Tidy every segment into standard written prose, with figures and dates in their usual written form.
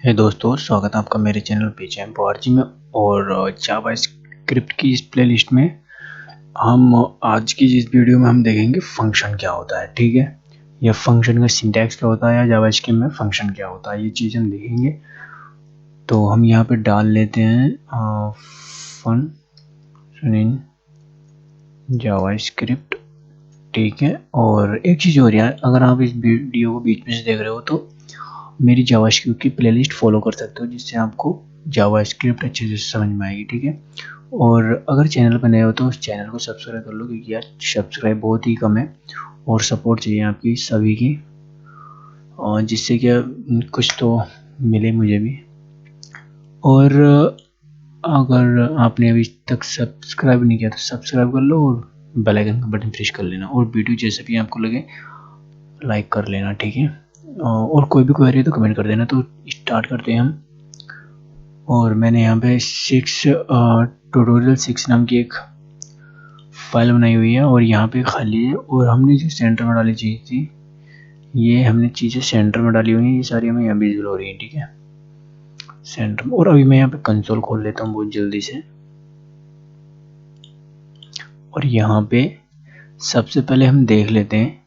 हे दोस्तों, स्वागत है आपका मेरे चैनल PJMPORG में। और जावा स्क्रिप्ट की इस प्लेलिस्ट में हम आज की इस वीडियो में हम देखेंगे फंक्शन क्या होता है। ठीक है, या फंक्शन का सिंटैक्स क्या होता है, या जावा स्क्रिप्ट में फंक्शन क्या होता है, ये चीज़ हम देखेंगे। तो हम यहाँ पे डाल लेते हैं फंक्शन इन जावा स्क्रिप्ट। ठीक है, और एक चीज़ और यार, अगर आप इस वीडियो को बीच में से देख रहे हो तो मेरी जावास्क्रिप्ट की प्लेलिस्ट फॉलो कर सकते हो, जिससे आपको जावास्क्रिप्ट अच्छे से समझ में आएगी। ठीक है, और अगर चैनल पर नए हो तो उस चैनल को सब्सक्राइब कर लो, क्योंकि यार सब्सक्राइब बहुत ही कम है और सपोर्ट चाहिए आपकी सभी की, और जिससे क्या कुछ तो मिले मुझे भी। और अगर आपने अभी तक सब्सक्राइब नहीं किया तो सब्सक्राइब कर लो और बेल आइकन का बटन प्रेस कर लेना, और वीडियो जैसे भी आपको लगे लाइक कर लेना। ठीक है, और कोई भी क्वेरी है तो कमेंट कर देना। तो स्टार्ट करते हैं हम। और मैंने यहाँ पे ट्यूटोरियल 6 नाम की एक फाइल बनाई हुई है, और यहाँ पे खाली है। और हमने जो सेंटर में डाली चीज़ थी, ये हमने चीज़ें सेंटर में डाली हुई हैं, ये सारी हमें यहाँ विजिबल हो रही हैं। ठीक है, सेंटर में। और अभी मैं यहाँ पे कंसोल खोल लेता हूँ बहुत जल्दी से। और यहाँ पे सबसे पहले हम देख लेते हैं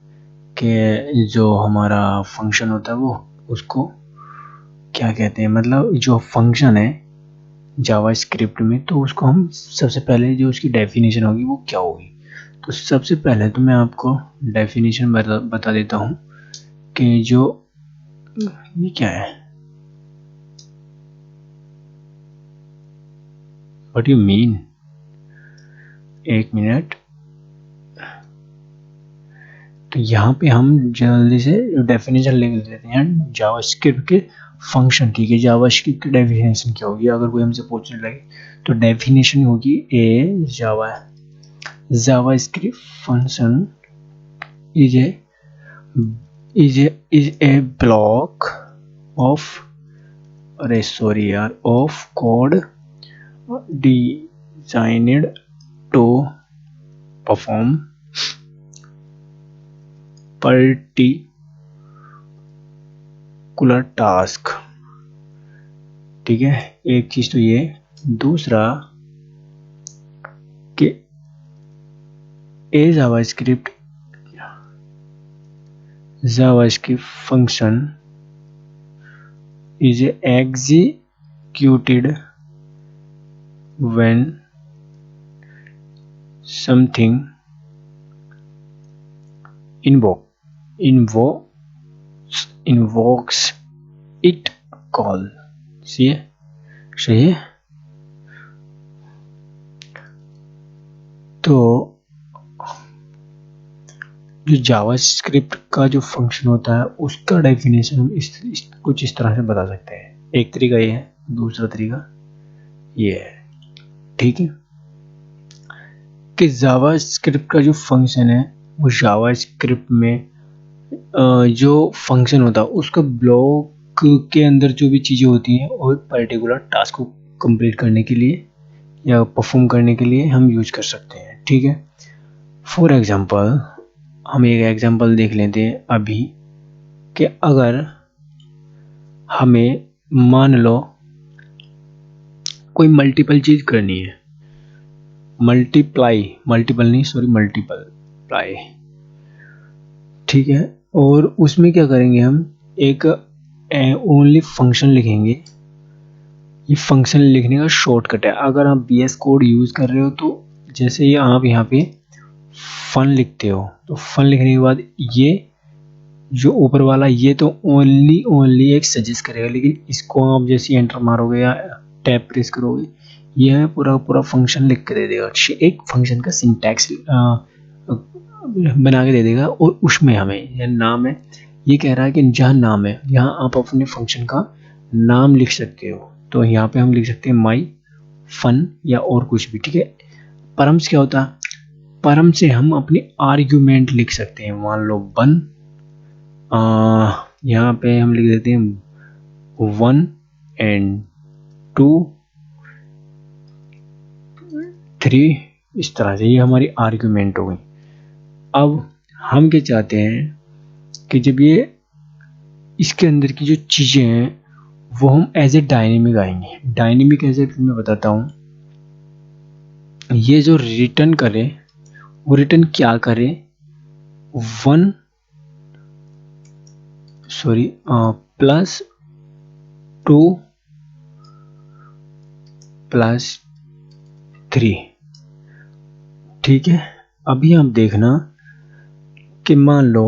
कि जो हमारा फंक्शन होता है वो उसको क्या कहते हैं। मतलब जो फंक्शन है जावा स्क्रिप्ट में, तो उसको हम सबसे पहले जो उसकी डेफिनेशन होगी वो क्या होगी। तो सबसे पहले तो मैं आपको डेफिनेशन बता देता हूँ कि जो ये क्या है, व्हाट यू मीन। एक मिनट, तो यहाँ पे हम जल्दी से डेफिनेशन लिख देते हैं जावा स्क्रिप्ट के फंक्शन। ठीक है, जावा स्क्रिप्ट की डेफिनेशन क्या होगी, अगर कोई हमसे पूछने लगे तो डेफिनेशन होगी a JavaScript function is a block of code designed to perform particular task। ठीक है, एक चीज तो ये। दूसरा कि JavaScript function is executed when something invokes it call। सही है। तो जो जावास्क्रिप्ट का जो फंक्शन होता है उसका डेफिनेशन हम कुछ इस तरह से बता सकते हैं। एक तरीका ये है, दूसरा तरीका ये है। ठीक है, कि जावास्क्रिप्ट का जो फंक्शन है वो जावास्क्रिप्ट में जो फंक्शन होता है उसका ब्लॉक के अंदर जो भी चीज़ें होती हैं और पर्टिकुलर टास्क को कंप्लीट करने के लिए या परफॉर्म करने के लिए हम यूज कर सकते हैं। ठीक है, फॉर एग्जांपल हम एक एग्जांपल देख लेते हैं अभी, कि अगर हमें मान लो कोई मल्टीपल चीज करनी है, मल्टीप्लाई ठीक है, और उसमें क्या करेंगे, हम एक ओनली फंक्शन लिखेंगे। ये फंक्शन लिखने का शॉर्टकट है। अगर आप VS कोड यूज कर रहे हो तो जैसे ये आप यहाँ पे फन लिखते हो, तो फन लिखने के बाद ये जो ऊपर वाला ये तो ओनली एक सजेस्ट करेगा, लेकिन इसको आप जैसे एंटर मारोगे या टैब प्रेस करोगे, यह पूरा फंक्शन लिख के दे देगा। एक फंक्शन का सिंटैक्स बना के दे देगा। और उसमें हमें यह नाम है, ये कह रहा है कि जहाँ नाम है यहाँ आप अपने फंक्शन का नाम लिख सकते हो। तो यहाँ पे हम लिख सकते हैं माई फन या और कुछ भी। ठीक है, परम्स क्या होता है, परम से हम अपनी आर्ग्यूमेंट लिख सकते हैं। मान लो 1, यहाँ पे हम लिख देते हैं 1 and 2 3, इस तरह से ये हमारी आर्ग्यूमेंट हो गई। अब हम क्या चाहते हैं कि जब ये इसके अंदर की जो चीजें हैं वो हम एज ए डायनेमिक आएंगे। डायनेमिक ऐसे मैं बताता हूँ, ये जो रिटर्न करे वो रिटर्न क्या करे, 1 सॉरी +2 +3, ठीक है। अभी आप देखना कि मान लो,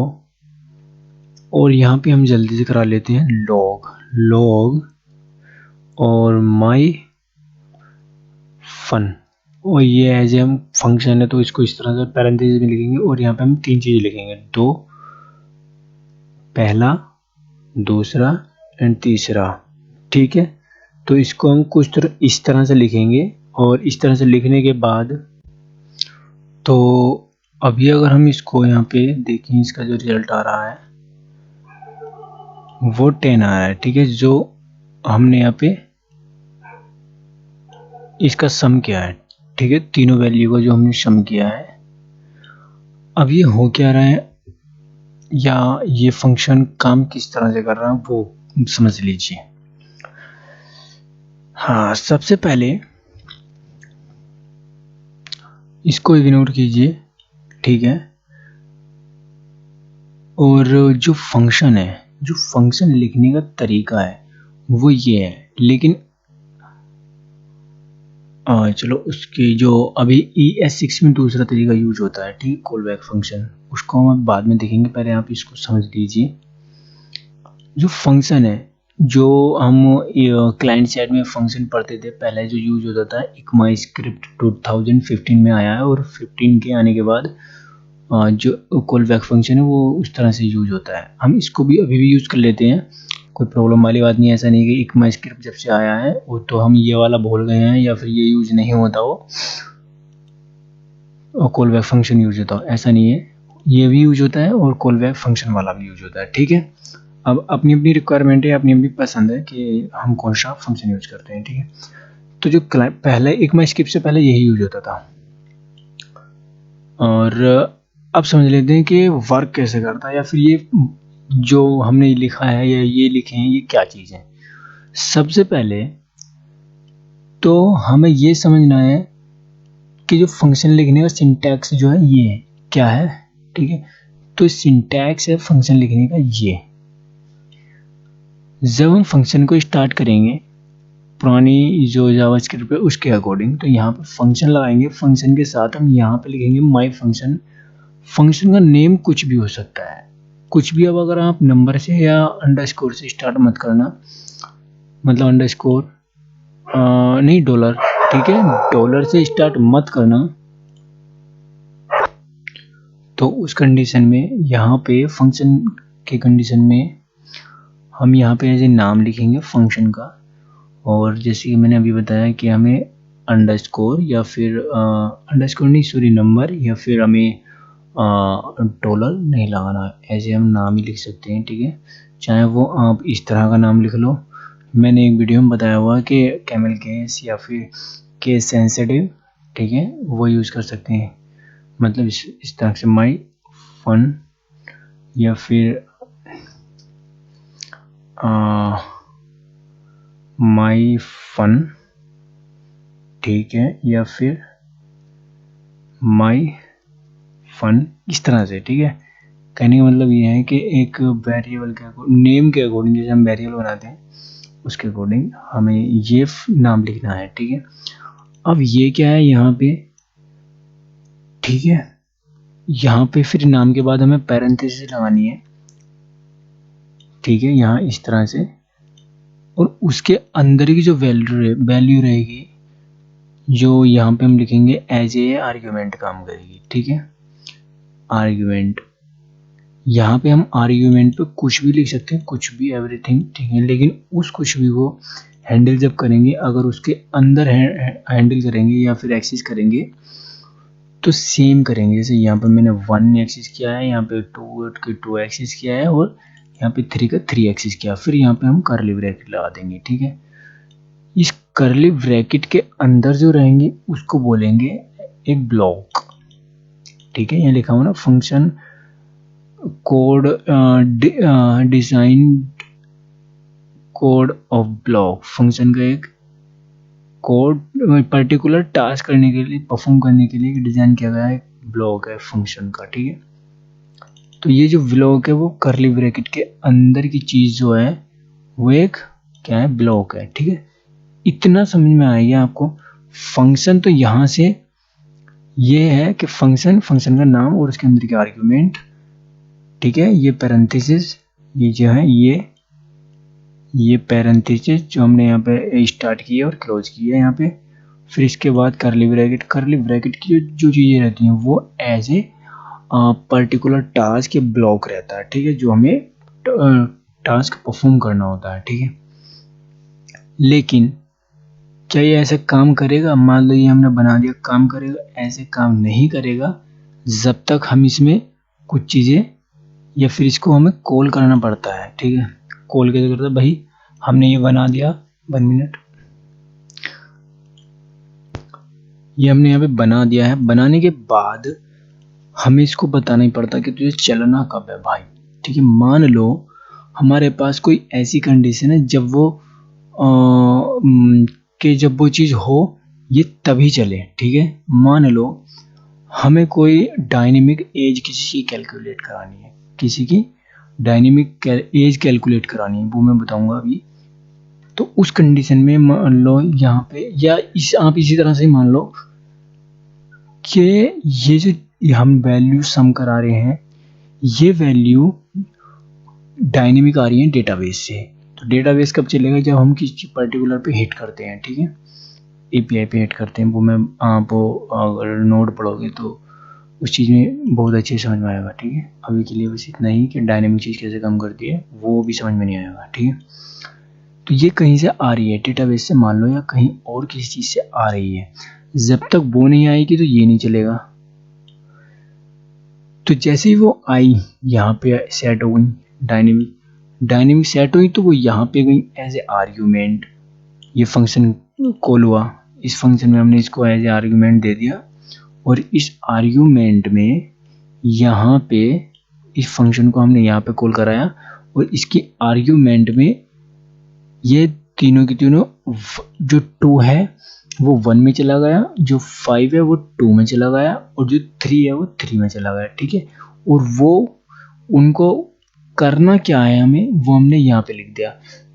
और यहाँ पे हम जल्दी से करा लेते हैं लॉग और माई फन, और ये एज हम फंक्शन है तो इसको इस तरह से पैरेंथेसिस में लिखेंगे, और यहाँ पे हम 3 चीज़ें लिखेंगे, 2 पहला, दूसरा एंड तीसरा, ठीक है। तो इसको हम कुछ तरह इस तरह से लिखेंगे, और इस तरह से लिखने के बाद तो अभी अगर हम इसको यहाँ पे देखें, इसका जो रिजल्ट आ रहा है वो 10 आ रहा है, ठीक है। जो हमने यहाँ पे इसका सम किया है, ठीक है, तीनों वैल्यू का जो हमने सम किया है। अब ये हो क्या रहा है, या ये फंक्शन काम किस तरह से कर रहा है वो समझ लीजिए। हाँ, सबसे पहले इसको इग्नोर कीजिए, ठीक है। और जो फंक्शन है, जो फंक्शन लिखने का तरीका है वो ये है, लेकिन चलो उसकी जो अभी ES6 में दूसरा तरीका यूज होता है, ठीक है, कॉल बैक फंक्शन, उसको हम बाद में देखेंगे, पहले आप इसको समझ लीजिए। जो फंक्शन है, जो हम क्लाइंट साइड में फंक्शन पढ़ते थे पहले, जो यूज होता था ECMAScript 2015 में आया है, और 15 के आने के बाद जो कॉल बैक फंक्शन है वो उस तरह से यूज होता है। हम इसको भी अभी भी यूज कर लेते हैं, कोई प्रॉब्लम वाली बात नहीं है। ऐसा नहीं कि ECMAScript जब से आया है वो तो हम ये वाला भूल गए हैं या फिर ये यूज नहीं होता वो, और कॉल बैक फंक्शन यूज होता है, ऐसा नहीं है। ये भी यूज होता है और कॉल बैक फंक्शन वाला भी यूज होता है, ठीक है। अब अपनी अपनी रिक्वायरमेंट है, अपनी अपनी पसंद है कि हम कौन सा फंक्शन यूज करते हैं, ठीक है। तो जो पहले ECMAScript से पहले यही यूज होता था, और अब समझ लेते हैं कि वर्क कैसे करता है, या फिर ये जो हमने लिखा है या ये लिखे हैं ये क्या चीज़ है। सबसे पहले तो हमें ये समझना है कि जो फंक्शन लिखने का सिंटैक्स जो है ये है, क्या है, ठीक है। तो सिंटैक्स है फंक्शन लिखने का ये। जब हम फंक्शन को स्टार्ट करेंगे पुरानी जो जावास्क्रिप्ट है उसके अकॉर्डिंग, तो यहाँ पर फंक्शन लगाएंगे, फंक्शन के साथ हम यहाँ पे लिखेंगे माई फंक्शन। फंक्शन का नेम कुछ भी हो सकता है, कुछ भी। अब अगर आप नंबर से या अंडरस्कोर से स्टार्ट मत करना, मतलब अंडरस्कोर नहीं, डॉलर, ठीक है, डॉलर से स्टार्ट मत करना। तो उस कंडीशन में यहाँ पे फंक्शन के कंडीशन में हम यहाँ पे ऐसे नाम लिखेंगे फंक्शन का, और जैसे कि मैंने अभी बताया कि हमें अंडरस्कोर या फिर अंडरस्कोर नहीं सॉरी नंबर, या फिर हमें डॉलर नहीं लगाना, ऐसे हम नाम ही लिख सकते हैं, ठीक है। चाहे वो आप इस तरह का नाम लिख लो, मैंने एक वीडियो में बताया हुआ कि कैमल केस या फिर केस सेंसिटिव, ठीक है, वो यूज़ कर सकते हैं। मतलब इस तरह से माई फन, या फिर माई फन, ठीक है, या फिर माई फन, इस तरह से, ठीक है। कहने का मतलब ये है कि एक वेरिएबल के नेम के अकॉर्डिंग, जैसे हम वेरिएबल बनाते हैं उसके अकॉर्डिंग हमें ये नाम लिखना है, ठीक है। अब ये क्या है यहाँ पे, ठीक है, यहाँ पे फिर नाम के बाद हमें पैरेंथेसिस लगानी है, ठीक है, यहाँ इस तरह से, और उसके अंदर की जो वैल्यू रहेगी जो यहाँ पे हम लिखेंगे एज ए आर्ग्यूमेंट काम करेगी, ठीक है। आर्ग्यूमेंट, यहाँ पे हम आर्ग्यूमेंट पे कुछ भी लिख सकते हैं, कुछ भी, एवरीथिंग, ठीक है। लेकिन उस कुछ भी को हैंडल जब करेंगे, अगर उसके अंदर हैंडल करेंगे या फिर एक्सेस करेंगे तो सेम करेंगे। जैसे यहाँ पर मैंने 1 एक्सेस किया है, यहाँ पे 2 एक्सेस किया है, और यहाँ पे 3 का 3 एक्सेस किया, फिर यहाँ पे हम कर्ली ब्रैकेट लगा देंगे, ठीक है। इस कर्ली ब्रैकेट के अंदर जो रहेंगे उसको बोलेंगे एक ब्लॉक, ठीक है। यहाँ लिखा हुआ ना function code design code of block, function का एक कोड पर्टिकुलर टास्क करने के लिए, परफॉर्म करने के लिए डिजाइन किया गया है, ब्लॉक है फंक्शन का, ठीक है। तो ये जो ब्लॉक है वो कर्ली ब्रैकेट के अंदर की चीज जो है वो एक क्या है, ब्लॉक है, ठीक है। इतना समझ में आएगा आपको। फंक्शन तो यहां से ये है कि फंक्शन का नाम और उसके अंदर के आर्गुमेंट, ठीक है। ये पैरेंथेसिस, ये जो है ये पैरेंथेसिस जो हमने यहाँ पे स्टार्ट की है और क्लोज की है यहाँ पे। फिर इसके बाद कर्ली ब्रैकेट की जो चीजें रहती हैं वो एज ए पर्टिकुलर टास्क के ब्लॉक रहता है, ठीक है, जो हमें टास्क परफॉर्म करना होता है, ठीक है। लेकिन क्या ये ऐसे काम करेगा? मान लो ये हमने बना दिया, काम करेगा? ऐसे काम नहीं करेगा जब तक हम इसमें कुछ चीजें या फिर इसको हमें कॉल करना पड़ता है, ठीक है। कॉल कैसे करता है भाई, हमने ये बना दिया, 1 मिनट, ये हमने यहाँ पे बना दिया है। बनाने के बाद हमें इसको बताना ही पड़ता कि तुझे चलना कब है भाई, ठीक है। मान लो हमारे पास कोई ऐसी कंडीशन है जब वो कि जब वो चीज हो ये तभी चले, ठीक है। मान लो हमें कोई डायनेमिक एज किसी की कैलकुलेट करानी है, किसी की डायनेमिक एज कैलकुलेट करानी है, वो मैं बताऊंगा अभी। तो उस कंडीशन में मान लो यहाँ पे, या आप इसी तरह से मान लो कि ये जो हम वैल्यू सम करा रहे हैं ये वैल्यू डायनेमिक आ रही है डेटाबेस से। तो डेटाबेस कब चलेगा? जब हम किसी पर्टिकुलर पे हिट करते हैं, ठीक है, एपीआई पे हिट करते हैं। वो मैं आप अगर नोड पढ़ोगे तो उस चीज़ में बहुत अच्छे से समझ में आएगा, ठीक है। अभी के लिए बस इतना ही कि डायनेमिक चीज़ कैसे काम करती है वो भी समझ में नहीं आएगा, ठीक है। तो ये कहीं से आ रही है, डेटाबेस से मान लो, या कहीं और किसी चीज़ से आ रही है। जब तक वो नहीं आएगी तो ये नहीं चलेगा। तो जैसे ही वो आई यहाँ पे सेट हो गई, डायनेमिक सेट हुई, तो वो यहाँ पे गई एज ए आर्ग्यूमेंट। ये फंक्शन कॉल हुआ, इस फंक्शन में हमने इसको एज ए आर्ग्यूमेंट दे दिया, और इस आर्ग्यूमेंट में यहाँ पे इस फंक्शन को हमने यहाँ पे कॉल कराया, और इसकी आर्ग्यूमेंट में ये तीनों की तीनों, जो 2 है वो 1 में चला गया, जो 5 है वो 2 में चला गया, और जो 3 है वो 3 में चला गया, ठीक है। और वो उनको करना क्या है हमें, वो हमने यहाँ पे लिख दिया।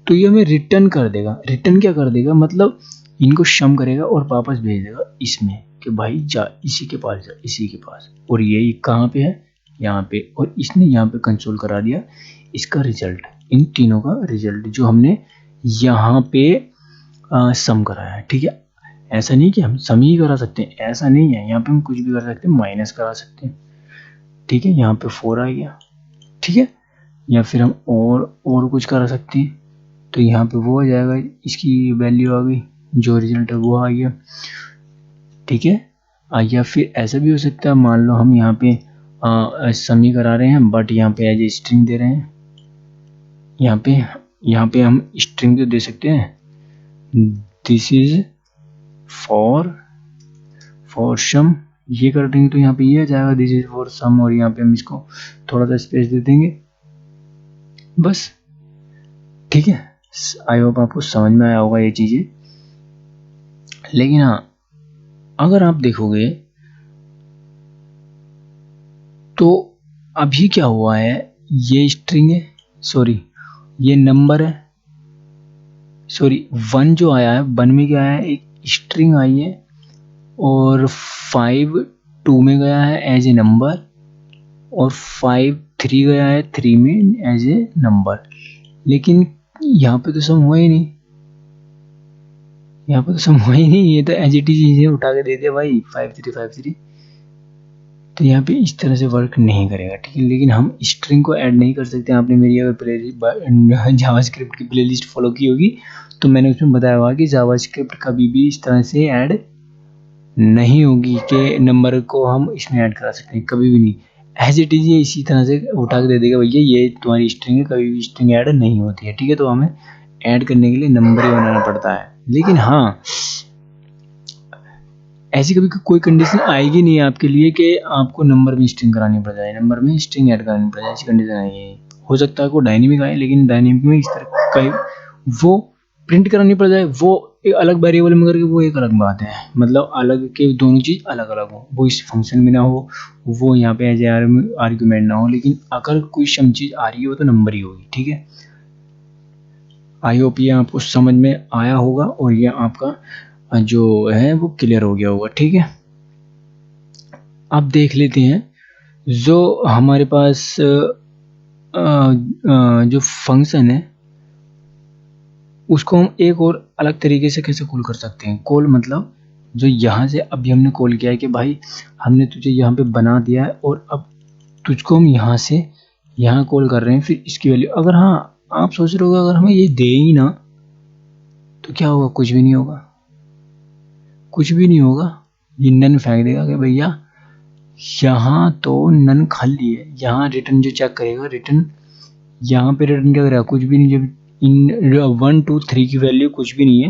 तो ये हमें रिटर्न कर देगा। रिटर्न क्या कर देगा, मतलब इनको सम करेगा और वापस भेज देगा इसमें कि भाई जा इसी के पास, जा इसी के पास। और ये कहाँ पे है, यहाँ पे, और इसने यहाँ पे कंसोल करा दिया इसका रिजल्ट, इन तीनों का रिजल्ट जो हमने यहाँ पे सम कराया है, ठीक है। ऐसा नहीं कि हम सम ही करा सकते हैं, ऐसा नहीं है, यहाँ पे हम कुछ भी कर सकते हैं, माइनस करा सकते हैं, ठीक है। यहाँ पे 4 आ गया, ठीक है, या फिर हम और कुछ करा सकते हैं, तो यहाँ पे वो आ जाएगा, इसकी वैल्यू आ गई, जो रिजल्ट है वो आ गया, ठीक है। या फिर ऐसा भी हो सकता है, मान लो हम यहाँ पे सम ही करा रहे हैं बट यहाँ पे एज ए स्ट्रिंग दे रहे हैं। यहाँ पे हम स्ट्रिंग तो दे सकते हैं, दिस इज फॉर सम, ये कर देंगे तो यहाँ पे ये आ जाएगा दिस इज फॉर सम, और यहाँ पे हम इसको थोड़ा सा स्पेस दे देंगे बस, ठीक है। आई होप आपको समझ में आया होगा ये चीजें। लेकिन हाँ, अगर आप देखोगे तो अभी क्या हुआ है, ये स्ट्रिंग है, सॉरी ये नंबर है, सॉरी 1 जो आया है, 1 में क्या आया है, एक स्ट्रिंग आई है, और 5 2 में गया है एज ए नंबर, और 5 3 गया है 3 में एज ए नंबर। लेकिन यहाँ पे तो सम हुआ ही नहीं, यहाँ पे तो सम हुआ ही नहीं, ये तो एज इट इज चीजें उठा के दे दिया भाई 5 3 5 3। तो यहाँ पे इस तरह से वर्क नहीं करेगा, ठीक है। लेकिन हम स्ट्रिंग को ऐड नहीं कर सकते। आपने मेरी अगर जावास्क्रिप्ट की प्लेलिस्ट फॉलो की होगी तो मैंने उसमें बताया हुआ कि जावास्क्रिप्ट कभी भी इस तरह से ऐड नहीं होगी कि नंबर को हम इसमें ऐड करा सकते हैं, कभी भी नहीं। एज इट इज ये इसी तरह से उठा के दे देगा, भैया ये तुम्हारी स्ट्रिंग है, कभी भी स्ट्रिंग ऐड नहीं होती है, ठीक है। तो हमें ऐड करने के लिए नंबर ही बनाना पड़ता है। लेकिन हाँ, ऐसी कभी कोई कंडीशन आएगी नहीं आपके लिए कि आपको नंबर में स्ट्रिंग करानी पड़ जाए, नंबर में स्ट्रिंग ऐड करानी पड़ जाए, ऐसी कंडीशन आएगी। हो सकता है को डायनेमिक आए, लेकिन डायनेमिक में इस तरह का वो प्रिंट करानी पड़ जाए, वो एक अलग वेरिएबल में करके, वो एक अलग बात है। मतलब अलग के दोनों चीज़ अलग अलग हो, वो इस फंक्शन में ना हो, वो यहाँ पे एज ए आर्ग्यूमेंट ना हो, लेकिन अगर कोई सम चीज़ आ रही हो तो नंबर ही होगी। ठीक है, आई होप ये आपको समझ में आया होगा और ये आपका जो है वो क्लियर हो गया होगा। ठीक है, अब देख लेते हैं जो हमारे पास जो फंक्शन है उसको हम एक और अलग तरीके से कैसे कॉल कर सकते हैं। कॉल मतलब जो यहाँ से अभी हमने कॉल किया है कि भाई हमने तुझे यहाँ पे बना दिया है और अब तुझको हम यहाँ से यहाँ कॉल कर रहे हैं, फिर इसकी वैल्यू अगर, हाँ आप सोच रहे हो अगर हमें ये दे ही ना तो क्या होगा, कुछ भी नहीं होगा, कुछ भी नहीं होगा। ये नन फेंक देगा कि भैया यहाँ तो नन खाली है। यहाँ रिटर्न जो चेक करेगा, रिटर्न यहाँ पे रिटर्न क्या करेगा, कुछ भी नहीं। जब इन 1 2 3 की वैल्यू कुछ भी नहीं है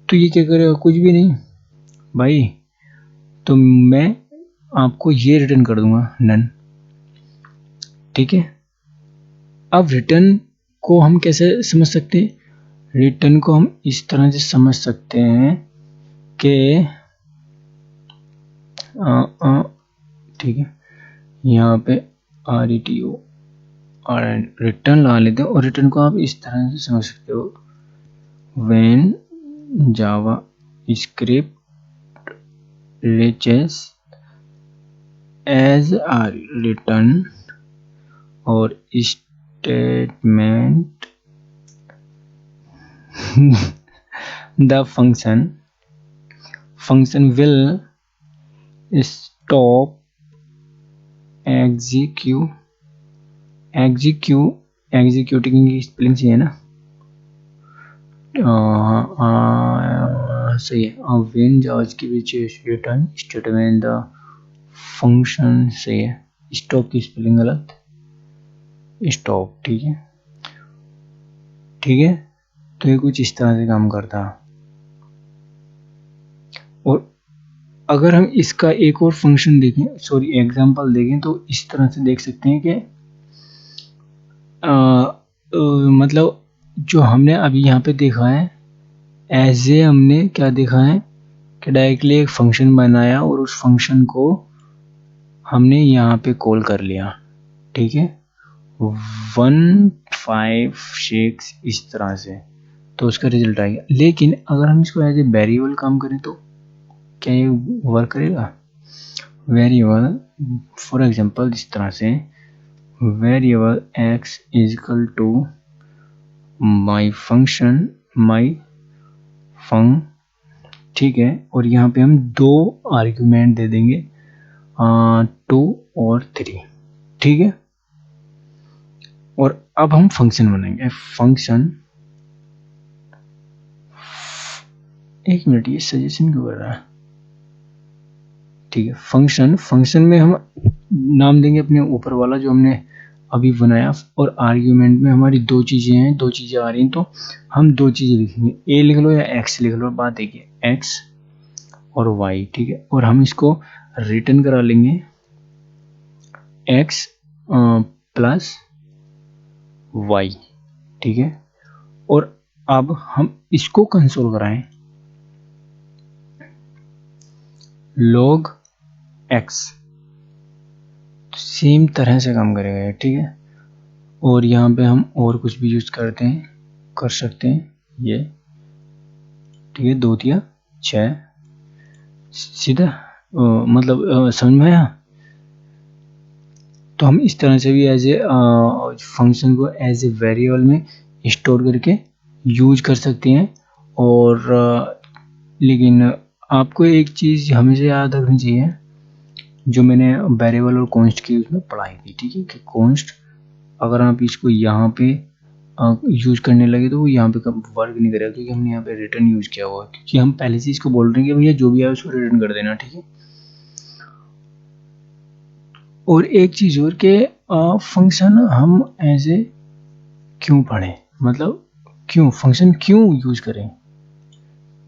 तो ये क्या करेगा, कुछ भी नहीं भाई। तो मैं आपको ये रिटर्न कर दूंगा नन। ठीक है, अब रिटर्न को हम कैसे समझ सकते हैं, रिटर्न को हम इस तरह से समझ सकते हैं कि ठीक है, यहाँ पे RETO और रिटर्न ला लेते हैं और रिटर्न को आप इस तरह से समझ सकते हो, when Java script reaches as a return और statement the function will stop executing की स्पेलिंग सही है ना, सही है। When JavaScript return statement the function, सही है। स्टॉप की स्पेलिंग गलत, स्टॉप। ठीक है, ठीक है, तो ये कुछ इस तरह से काम करता है। और अगर हम इसका एक और फंक्शन देखें, सॉरी एग्जांपल देखें, तो इस तरह से देख सकते हैं कि मतलब जो हमने अभी यहाँ पे देखा है, एज ए हमने क्या देखा है कि डायरेक्टली एक फंक्शन बनाया और उस फंक्शन को हमने यहाँ पे कॉल कर लिया। ठीक है, 1 5 6 इस तरह से, तो उसका रिजल्ट आएगा। लेकिन अगर हम इसको एज ए वेरिएबल काम करें तो क्या ये वर्क करेगा। वेरिएबल फॉर एग्जांपल इस तरह से, variable x is equal to my function my func. ठीक है, और यहाँ पे हम दो आर्ग्यूमेंट दे देंगे 2 और 3। ठीक है, और अब हम फंक्शन बनाएंगे। फंक्शन, एक मिनट, ये सजेशन क्यों कर रहा है। ठीक है, फंक्शन में हम नाम देंगे अपने ऊपर वाला जो हमने अभी बनाया, और आर्ग्यूमेंट में हमारी दो चीजें हैं, दो चीजें आ रही हैं, तो हम दो चीजें लिखेंगे, ए लिख लो या एक्स लिख लो, बात देखिए एक्स और वाई। ठीक है, और हम इसको रिटर्न करा लेंगे एक्स प्लस वाई। ठीक है, और अब हम इसको कंसोल कराएं log x, सेम तरह से काम करेगा। ठीक है, और यहाँ पे हम और कुछ भी यूज करते हैं, कर सकते हैं ये। ठीक है, 2 दिया 6 सीधा, मतलब समझ में आया। तो हम इस तरह से भी एज ए फंक्शन को एज ए वेरिएबल में स्टोर करके यूज कर सकते हैं। और लेकिन आपको एक चीज़ हमेशा याद रखनी चाहिए, जो मैंने वेरिएबल और कॉन्स्ट की उसमें पढ़ाई थी। ठीक है, कि कॉन्स्ट अगर आप इसको यहाँ पे यूज करने लगे तो वो यहाँ पे वर्क नहीं करेगा, क्योंकि हमने यहाँ पे रिटर्न यूज किया हुआ है, क्योंकि हम पहले से इसको बोल रहे हैं कि भैया जो भी आए उसको रिटर्न कर देना। ठीक है, और एक चीज और के फंक्शन हम एज ए क्यों पढ़ें, मतलब क्यों फंक्शन क्यों यूज करें,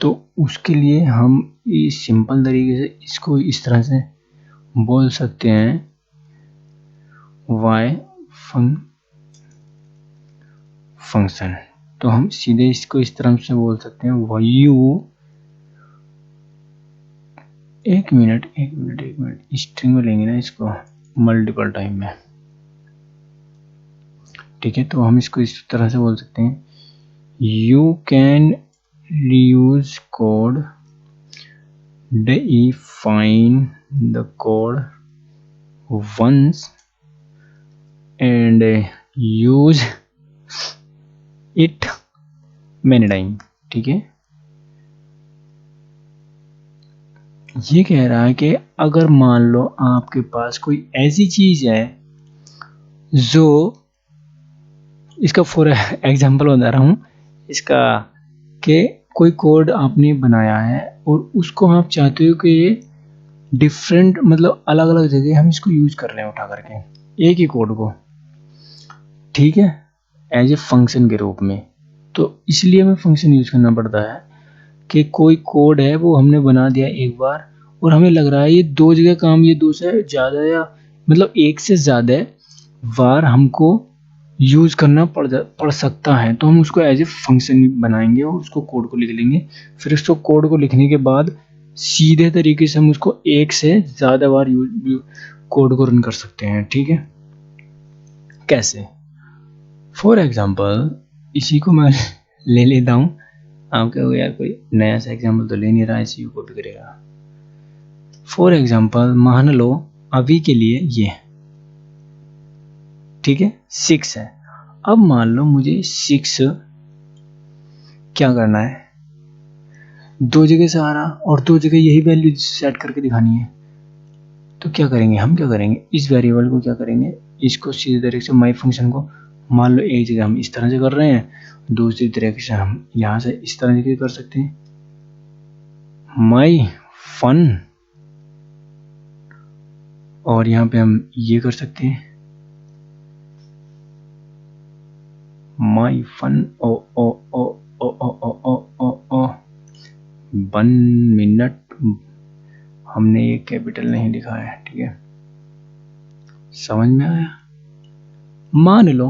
तो उसके लिए हम इस सिंपल तरीके से इसको इस तरह से बोल सकते हैं, वाई फंक्शन। तो हम सीधे इसको इस तरह से बोल सकते हैं वैल्यू, एक मिनट स्ट्रिंग में लेंगे ना इसको मल्टीपल टाइम में, ठीक है। तो हम इसको इस तरह से बोल सकते हैं you can reuse code define the code once and use it many time, ठीक है। ये कह रहा है कि अगर मान लो आपके पास कोई ऐसी चीज है जो, इसका फॉर एग्जांपल बता रहा हूं इसका, कि कोई कोड आपने बनाया है और उसको आप चाहते हो कि ये डिफरेंट मतलब अलग अलग जगह हम इसको यूज कर रहे हैं उठा करके एक ही कोड को, ठीक है, एज ए फंक्शन के रूप में। तो इसलिए हमें फंक्शन यूज करना पड़ता है कि कोई कोड है वो हमने बना दिया एक बार और हमें लग रहा है ये दो जगह काम, ये दो से ज़्यादा या मतलब एक से ज़्यादा बार हमको यूज करना पड़ सकता है, तो हम उसको एज ए फंक्शन बनाएंगे और उसको कोड को लिख लेंगे। फिर उसको कोड को लिखने के बाद सीधे तरीके से हम उसको एक से ज़्यादा बार कोड को रन कर सकते हैं, ठीक है। कैसे? फॉर एग्जाम्पल इसी को मैं ले लेता हूँ, आप कहोगे यार कोई नया सा एग्जाम्पल तो ले नहीं रहा, इसी को कॉपी करेगा। फॉर एग्जाम्पल मान लो अभी के लिए ये, ठीक है, 6 है। अब मान लो मुझे 6 क्या करना है, दो जगह से आ रहा और दो जगह यही वैल्यू सेट करके दिखानी है। तो क्या करेंगे हम, क्या करेंगे इस वेरिएबल को क्या करेंगे, इसको सीधे तरीके से माई फंक्शन को, मान लो एक जगह हम इस तरह से कर रहे हैं, दूसरी तरीके से हम यहाँ से इस तरह से कर सकते हैं, माई फन, और यहाँ पे हम ये कर सकते हैं माई फन ओ ओ ओ ओ ओ ओ ओ ओ ओ 1 मिनट, हमने ये कैपिटल नहीं लिखा है, ठीक है, समझ में आया। मान लो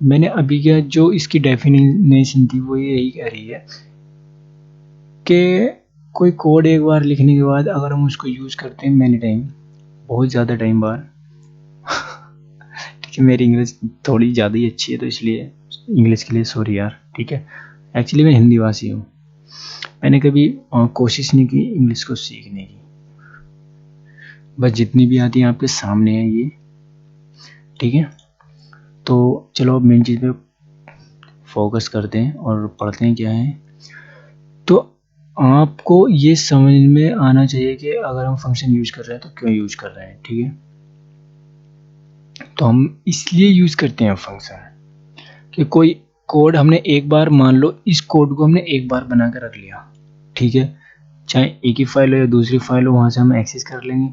मैंने अभी क्या जो इसकी डेफिनेशन थी वो यही कह रही है कि कोई कोड एक बार लिखने के बाद अगर हम उसको यूज करते हैं मैनी टाइम, बहुत ज़्यादा टाइम बार ठीक है, मेरी इंग्लिश थोड़ी ज़्यादा ही अच्छी है तो इसलिए इंग्लिश के लिए सॉरी यार, ठीक है। एक्चुअली मैं हिंदी भाषी हूँ, मैंने कभी कोशिश नहीं की इंग्लिश को सीखने की, बस जितनी भी आती है आपके सामने है ये, ठीक है। तो चलो अब मेन चीज़ पे फोकस करते हैं और पढ़ते हैं क्या है। तो आपको ये समझ में आना चाहिए कि अगर हम फंक्शन यूज कर रहे हैं तो क्यों यूज कर रहे हैं, ठीक है। तो हम इसलिए यूज करते हैं फंक्शन कि कोई कोड हमने एक बार, मान लो इस कोड को हमने एक बार बना कर रख लिया, ठीक है, चाहे एक ही फाइल हो या दूसरी फाइल हो वहां से हम एक्सेस कर लेंगे।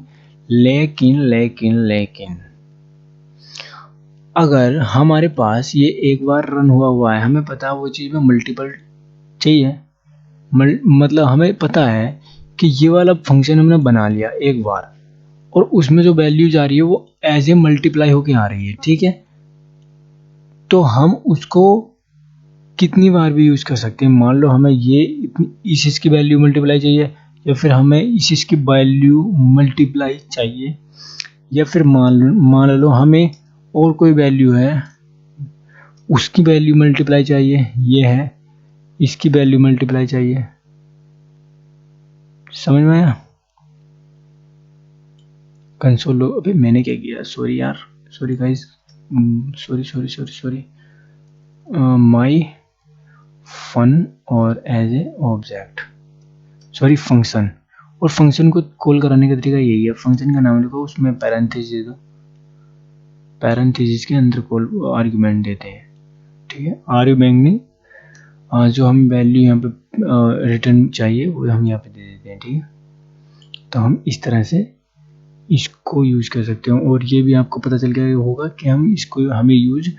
लेकिन अगर हमारे पास ये एक बार रन हुआ है, हमें पता है वो चीज़ में मल्टीपल चाहिए, मतलब हमें पता है कि ये वाला फंक्शन हमने बना लिया एक बार और उसमें जो वैल्यूज आ रही है वो एज ए मल्टीप्लाई होके आ रही है, ठीक है। तो हम उसको कितनी बार भी यूज कर सकते हैं। मान लो हमें ये इस चीज़ की वैल्यू मल्टीप्लाई चाहिए या फिर हमें इस चीज़ की वैल्यू मल्टीप्लाई चाहिए, या फिर मान लो हमें और कोई वैल्यू है उसकी वैल्यू मल्टीप्लाई चाहिए, ये है इसकी वैल्यू मल्टीप्लाई चाहिए, समझ में आया। कंसोल लो, अबे मैंने क्या किया, सॉरी यार, sorry guys, sorry my fun और as a object, sorry function, और फंक्शन को कॉल कराने का तरीका यही है, फंक्शन का नाम लिखो उसमें पैरेंथेसिस दे दो, पैरेंथेसिस के अंदर कॉल आर्गुमेंट देते हैं, ठीक है। आर्गुमेंट नहीं, जो हम वैल्यू यहाँ पे रिटर्न चाहिए वो हम यहाँ पे दे देते हैं, ठीक है। तो हम इस तरह से इसको यूज कर सकते हैं और ये भी आपको पता चल गया होगा कि हम इसको हमें यूज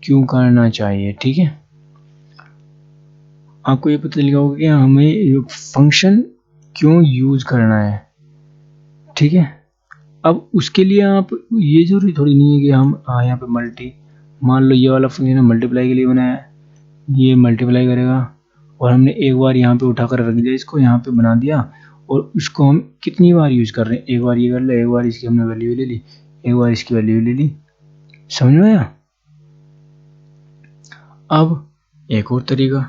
क्यों करना चाहिए, ठीक है। आपको ये पता चल गया होगा कि हमें फंक्शन क्यों यूज करना है, ठीक है। अब उसके लिए आप ये जरूरी थोड़ी नहीं है कि हम यहाँ पे मान लो ये वाला फंक्शन मल्टीप्लाई के लिए बनाया है, ये मल्टीप्लाई करेगा और हमने एक बार यहाँ पे उठाकर रख दिया, इसको यहाँ पे बना दिया और इसको हम कितनी बार यूज़ कर रहे हैं, एक बार ये कर ले, एक बार इसकी हमने वैल्यू ले ली, एक बार इसकी वैल्यू ले ली। समझ में आया? अब एक और तरीका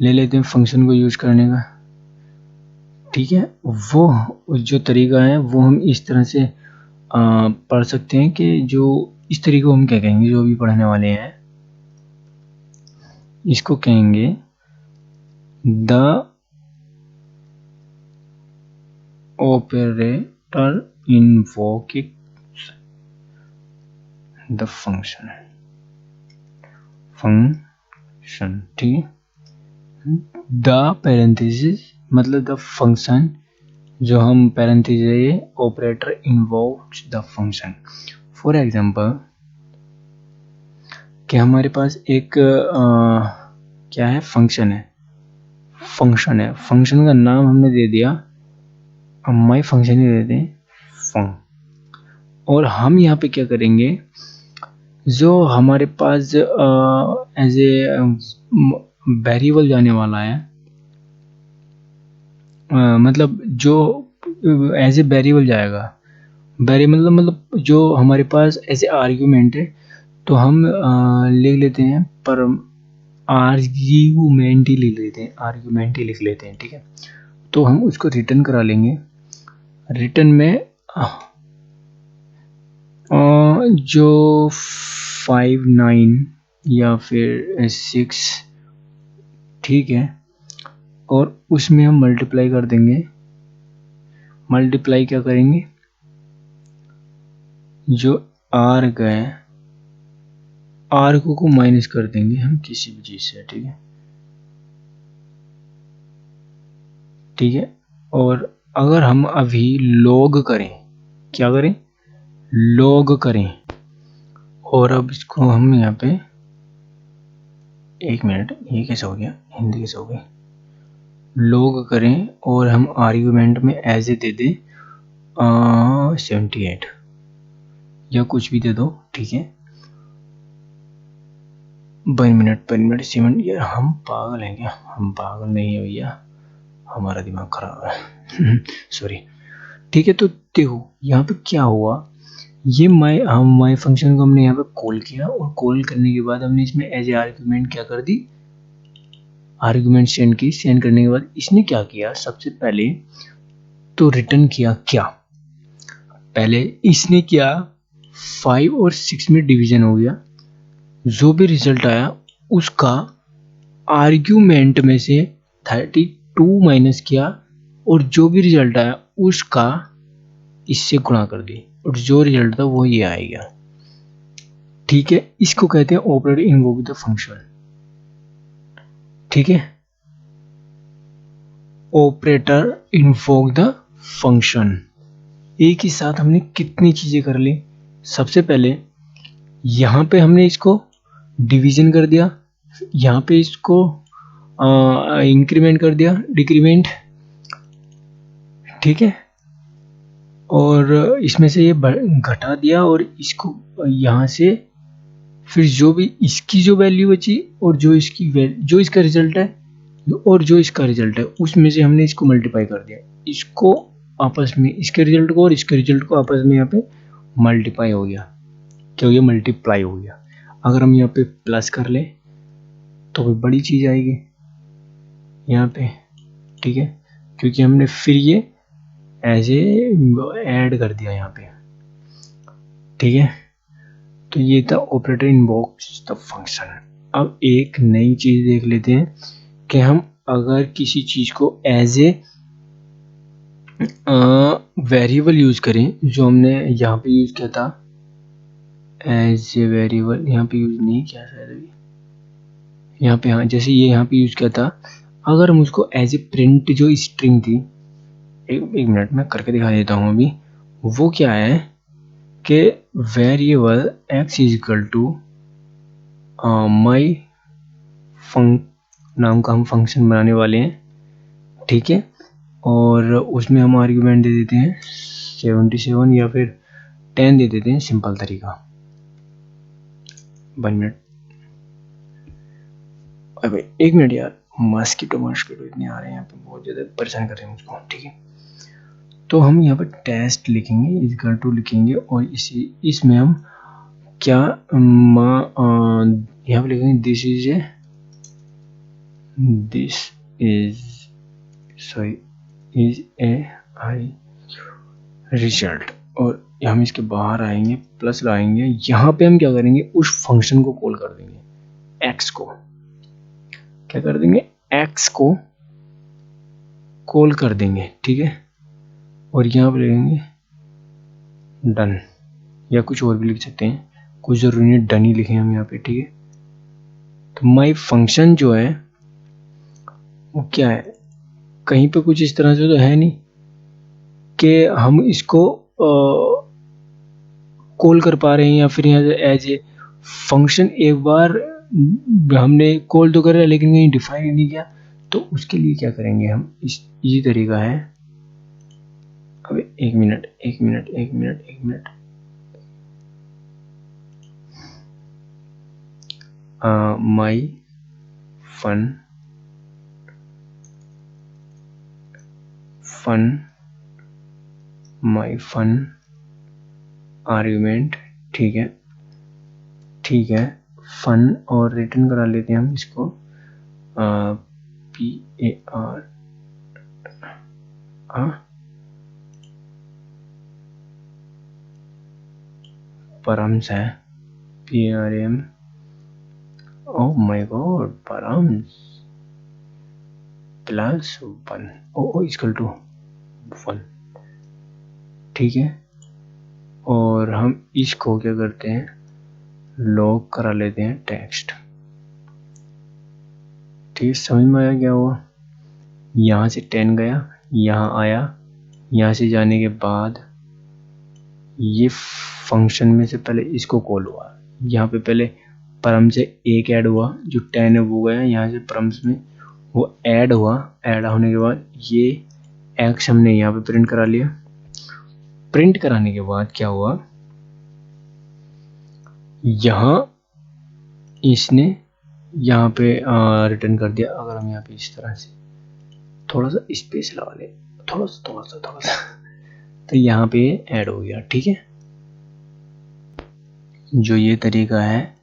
ले लेते हैं फंक्शन को यूज़ करने का। ठीक है, वो जो तरीका है वो हम इस तरह से पढ़ सकते हैं कि जो इस तरीके को हम क्या कहेंगे, जो अभी पढ़ने वाले हैं इसको कहेंगे the operator invokes the function. ठीक है, द पैरेंथेसिस मतलब द फंक्शन जो हम पैरेंथेसिस है ये operator invokes the function. For example कि हमारे पास एक क्या है, फंक्शन है, फंक्शन का नाम हमने दे दिया, माई फंक्शन ही दे दें फंक। और हम यहाँ पे क्या करेंगे, जो हमारे पास एज ए वेरिएबल जाने वाला है, मतलब जो एज ए वेरिएबल जाएगा, वेरिएबल मतलब जो हमारे पास एज ए आर्ग्यूमेंट है, तो हम लिख लेते हैं पर आर्ग्यूमेंट ही लिख लेते हैं। ठीक है, तो हम उसको रिटर्न करा लेंगे। रिटर्न में जो 5 9 या फिर 6, ठीक है, और उसमें हम मल्टीप्लाई कर देंगे। मल्टीप्लाई क्या करेंगे, जो आर गए आर को माइनस कर देंगे हम किसी भी चीज से। ठीक है, और अगर हम अभी लॉग करें, क्या करें, लॉग करें, और अब इसको हम यहाँ पे, एक मिनट, ये कैसे हो गया, हिंदी कैसे हो गई, लॉग करें और हम आर्ग्यूमेंट में एज ए दे दें 78 या कुछ भी दे दो। ठीक है, 1 मिनट 7, यार हम पागल हैं क्या, हम पागल नहीं है भैया, हमारा दिमाग खराब है सॉरी। ठीक है, तो देखो यहाँ पे क्या हुआ, ये माई फंक्शन को हमने यहाँ पे कॉल किया और कॉल करने के बाद हमने इसमें एज ए आर्ग्यूमेंट क्या कर दी, आर्ग्यूमेंट सेंड की। सेंड करने के बाद इसने क्या किया, सबसे पहले तो रिटर्न किया, क्या पहले इसने किया 5 और 6 में डिवीजन हो गया, जो भी रिजल्ट आया उसका आर्ग्यूमेंट में से 32 माइनस किया और जो भी रिजल्ट आया उसका इससे गुणा कर दी और जो रिजल्ट था वो ये आएगा। ठीक है, इसको कहते हैं ऑपरेटर इन्वोक द फंक्शन। ठीक है, ऑपरेटर इन्वोक द फंक्शन। एक ही साथ हमने कितनी चीजें कर ली, सबसे पहले यहां पे हमने इसको डिवीजन कर दिया, यहां पे इसको इंक्रीमेंट कर दिया, डिक्रीमेंट। ठीक है, और इसमें से ये घटा दिया और इसको यहाँ से फिर जो भी इसकी जो वैल्यू बची और जो इसका रिजल्ट है और जो इसका रिजल्ट है उसमें से हमने इसको मल्टीप्लाई कर दिया, इसको आपस में, इसके रिजल्ट को और इसके रिजल्ट को आपस में यहाँ पे मल्टीप्लाई हो गया, क्या हो गया, मल्टीप्लाई हो गया। अगर हम यहाँ पे प्लस कर ले तो कोई बड़ी चीज आएगी यहाँ पे। ठीक है, क्योंकि हमने फिर ये एज ए ऐड कर दिया यहाँ पे। ठीक है, तो ये था ऑपरेटर इन्वोक्स द फंक्शन। अब एक नई चीज देख लेते हैं कि हम अगर किसी चीज को एज ए वेरिएबल यूज करें, जो हमने यहाँ पे यूज किया था एज ए वेरिएबल, यहाँ पे यूज नहीं किया शायद अभी, यहाँ पे, हाँ, जैसे ये यहाँ पे यूज किया था, अगर हम उसको एज ए प्रिंट, जो स्ट्रिंग थी, एक मिनट में करके दिखा देता हूँ अभी, वो क्या है कि variable x is equal to my नाम का हम फंक्शन बनाने वाले हैं। ठीक है, और उसमें हम आर्ग्यूमेंट दे देते हैं 77 या फिर 10 दे देते हैं, सिंपल तरीका। 1 मिनट, अबे 1 मिनट यार, मस्कीटो इतने आ रहे हैं यहाँ पे, बहुत ज़्यादा परेशान कर रहे हैं मुझको। ठीक है, तो हम यहाँ पे टेस्ट लिखेंगे, इक्वल टू लिखेंगे और इसमें हम क्या यहाँ पे लिखेंगे this is a high result, और हम इसके बाहर आएंगे, प्लस लाएंगे, यहाँ पे हम क्या करेंगे, उस फंक्शन को कॉल कर देंगे, एक्स को क्या कर देंगे, एक्स को कॉल कर देंगे। ठीक है, और यहाँ पे लिखेंगे डन, या कुछ और भी लिख सकते हैं, कुछ जरूरी नहीं डन ही लिखें हम यहाँ पे। ठीक है, तो माई फंक्शन जो है वो क्या है, कहीं पे कुछ इस तरह से तो है नहीं कि हम इसको कॉल कर पा रहे हैं, या फिर यहाँ एज ए फंक्शन एक बार हमने कॉल तो करा लेकिन कहीं डिफाइन नहीं किया, तो उसके लिए क्या करेंगे हम, ये तरीका है। अबे एक मिनट, माई फन आर्गुमेंट। ठीक है, फन और रिटर्न करा लेते हैं हम इसको, PAR परम्स है, PRM, oh my god, params plus 1 equal to 1। ठीक है, और हम इसको क्या करते हैं, लॉग करा लेते हैं टेक्स्ट। ठीक, समझ में आया क्या हुआ, यहाँ से 10 गया, यहाँ आया, यहाँ से जाने के बाद ये फंक्शन में से पहले इसको कॉल हुआ, यहाँ पे पहले परम से एक ऐड हुआ, जो 10 है वो गया, यहाँ से परम्स में वो ऐड हुआ, ऐड होने के बाद ये एक्स हमने यहाँ पे प्रिंट करा लिया। प्रिंट कराने के बाद क्या हुआ, यहाँ इसने यहाँ पे रिटर्न कर दिया। अगर हम यहाँ पे इस तरह से थोड़ा सा स्पेस लगा ले, थोड़ा सा तो यहाँ पे ऐड हो गया। ठीक है, जो ये तरीका है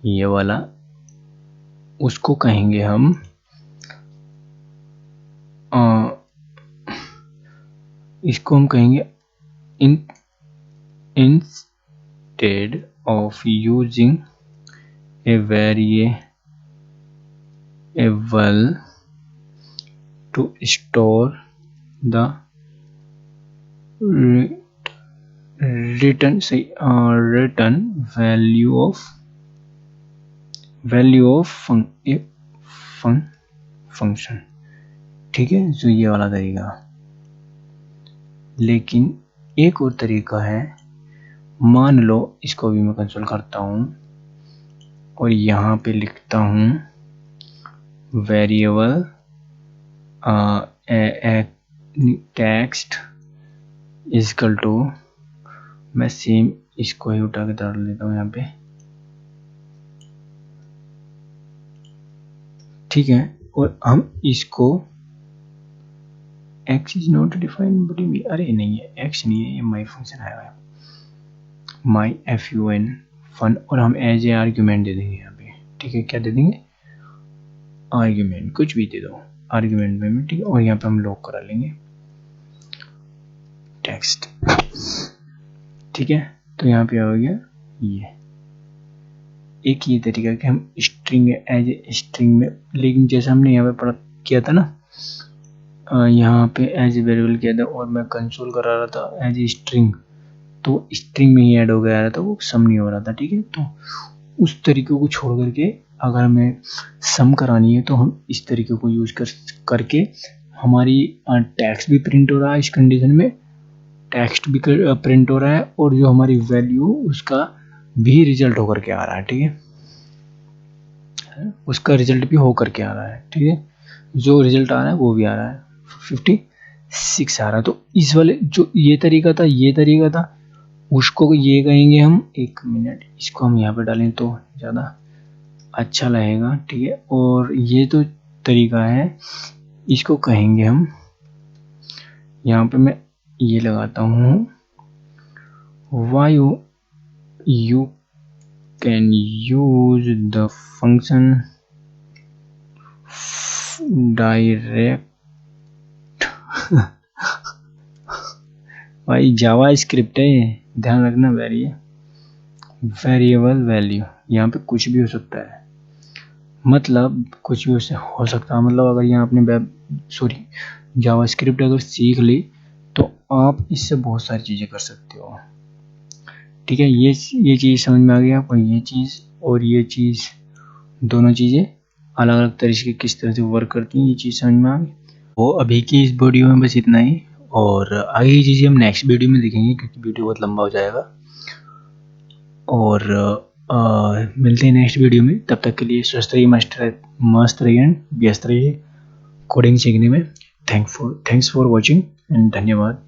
ये वाला, उसको कहेंगे हम इसको हम कहेंगे instead of using a variable to store the return value of function। ठीक है, जो ये वाला तरीका। लेकिन एक और तरीका है, मान लो इसको भी मैं कंसोल करता हूं और यहाँ पे लिखता हूं वेरिएबल टेक्स्ट इक्वल टू, मैं सेम इसको ही उठा के डाल देता हूँ यहाँ पे। ठीक है, और हम इसको x इज नॉट डिफाइंड, अरे नहीं है, x नहीं है, ये माई फंक्शन आया है, माई फन, और हम एज ए आर्ग्यूमेंट दे देंगे यहाँ पे। ठीक है, क्या दे देंगे, आर्ग्यूमेंट, कुछ भी दे दो आर्ग्यूमेंट में। ठीक है, और यहाँ पे हम लॉक करा लेंगे टेक्स्ट। ठीक है, तो यहाँ पे हो गया ये एक ये तरीका कि हम स्ट्रिंग एज ए स्ट्रिंग में, लेकिन जैसे हमने यहाँ पे पढ़ा किया था ना, यहाँ पे एज ए वेरिएबल किया था और मैं कंसोल करा रहा था एज ए स्ट्रिंग, तो स्ट्रिंग में ही ऐड हो गया था, वो सम नहीं हो रहा था। ठीक है, तो उस तरीके को छोड़ करके अगर हमें सम करानी है तो हम इस तरीके को यूज करके हमारी टेक्स्ट भी प्रिंट हो रहा है, इस कंडीशन में टेक्स्ट भी प्रिंट हो रहा है, और जो हमारी वैल्यू उसका भी रिजल्ट होकर के आ रहा है। ठीक है, उसका रिजल्ट भी होकर के आ रहा है। ठीक है, जो रिजल्ट आ रहा है वो भी आ रहा है, 56 आ रहा है। तो इस वाले जो ये तरीका था उसको ये कहेंगे हम, एक मिनट इसको हम यहाँ पे डालें तो ज़्यादा अच्छा लगेगा, ठीक है। और ये तो तरीका है, इसको कहेंगे हम, यहाँ पे मैं ये लगाता हूँ, वायु you can use the function direct भाई जावा स्क्रिप्ट है ये, ध्यान रखना। वेरिएबल वैल्यू, यहाँ पे कुछ भी हो सकता है, मतलब कुछ भी हो सकता है। मतलब अगर यहाँ आपने जावा स्क्रिप्ट अगर सीख ली तो आप इससे बहुत सारी चीज़ें कर सकते हो, ठीक है। ये चीज़ समझ में आ गई आपको, ये चीज़ और ये चीज़, दोनों चीज़ें अलग अलग तरीके किस तरह से वर्क करती हैं, ये चीज़ समझ में आ गई। वो अभी की इस वीडियो में बस इतना ही, और आगे की चीज़ें हम नेक्स्ट वीडियो में देखेंगे क्योंकि वीडियो बहुत लंबा हो जाएगा। और मिलते हैं नेक्स्ट वीडियो में, तब तक के लिए स्वस्थ रहिए, मस्त रहिए, व्यस्त रहिए कोडिंग सीखने में। थैंक्स फॉर वॉचिंग एंड धन्यवाद।